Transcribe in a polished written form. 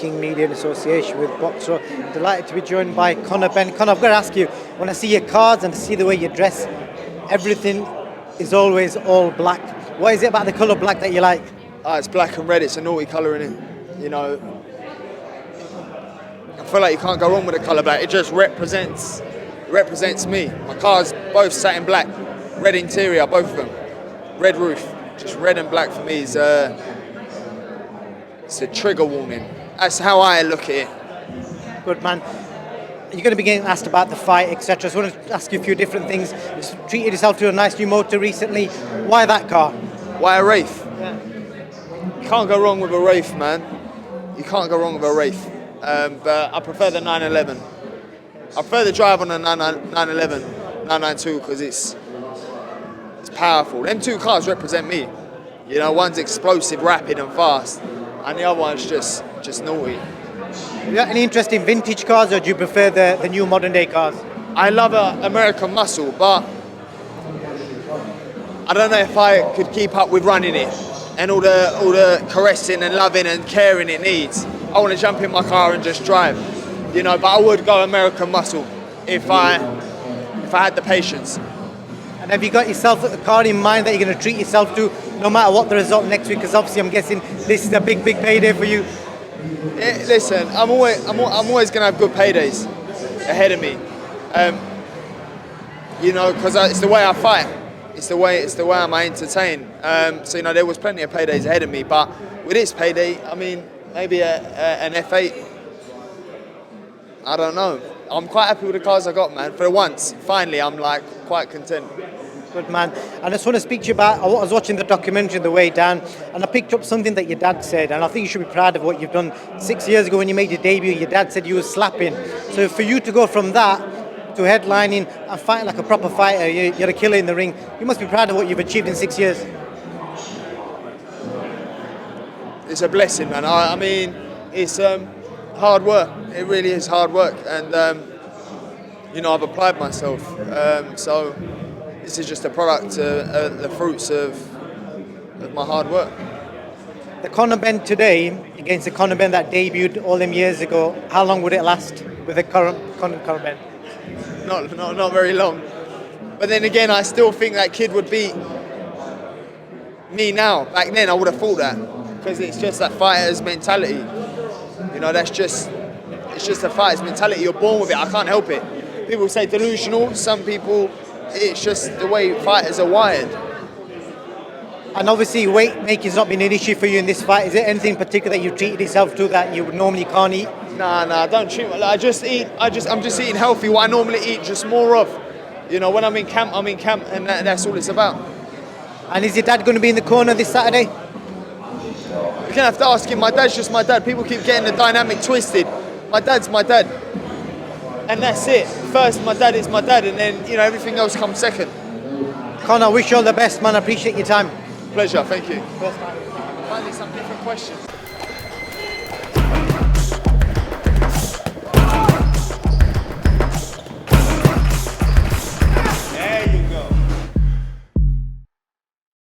Viking Media in association with Boxer. Delighted to be joined by Conor Benn. Conor, I've got to ask you, when I see your cards and see the way you dress, everything is always all black. What is it about the colour black that you like? It's black and red. It's a naughty colour, innit? You know, I feel like you can't go wrong with the colour black. It just represents me. My car's both satin black, red interior, both of them, red roof. Just red and black for me is it's a trigger warning. That's how I look at it. Good man. You're going to be getting asked about the fight, etc. So I want to ask you a few different things. You treated yourself to a nice new motor recently. Why that car? Why a Wraith? Yeah. You can't go wrong with a Wraith, man. You can't go wrong with a Wraith. But I prefer the 911. I prefer the drive on the 911, 992 because it's powerful. Them two cars represent me. You know, one's explosive, rapid and fast, and the other one's just naughty. You got any interest in vintage cars, or do you prefer the new modern day cars? I love American muscle, but I don't know if I could keep up with running it and all the caressing and loving and caring it needs. I want to jump in my car and just drive, you know. But I would go American muscle if I had the patience. And have you got yourself a car in mind that you're going to treat yourself to, no matter what the result next week? Because obviously, I'm guessing this is a big payday for you. Listen, I'm always going to have good paydays ahead of me. You know, because it's the way I fight. It's the way I'm entertained. So you know, there was plenty of paydays ahead of me. But with this payday, I mean, maybe an F8. I don't know. I'm quite happy with the cars I got, man. For once, finally, I'm like quite content. Good man. And I just want to speak to you about, I was watching the documentary on the way down, and I picked up something that your dad said, and I think you should be proud of what you've done. 6 years ago when you made your debut, your dad said you were slapping. So for you to go from that to headlining and fighting like a proper fighter, you're a killer in the ring. You must be proud of what you've achieved in 6 years. It's a blessing, man. I mean, it's hard work. It really is hard work, and you know, I've applied myself. So this is just a product, the fruits of my hard work. The Conor Benn today against the Conor Benn that debuted all them years ago, how long would it last with the current Conor Benn? Not very long. But then again, I still think that kid would beat me now. Back then, I would have thought that, because it's just that fighter's mentality. You know, it's just a fighter's mentality. You're born with it. I can't help it. People say delusional. Some people, it's just the way fighters are wired. And obviously, weight making's not been an issue for you in this fight. Is there anything in particular that you've treated yourself to that you normally can't eat? Nah, don't treat me. I'm just eating healthy. What I normally eat, just more of. You know, when I'm in camp, and that's all it's about. And is your dad going to be in the corner this Saturday? You're gonna have to ask him. My dad's just my dad. People keep getting the dynamic twisted. My dad's my dad, and that's it. First, my dad is my dad, and then, you know, everything else comes second. Conor, I wish you all the best, man. I appreciate your time. Pleasure, thank you. First time. Finally, some different questions.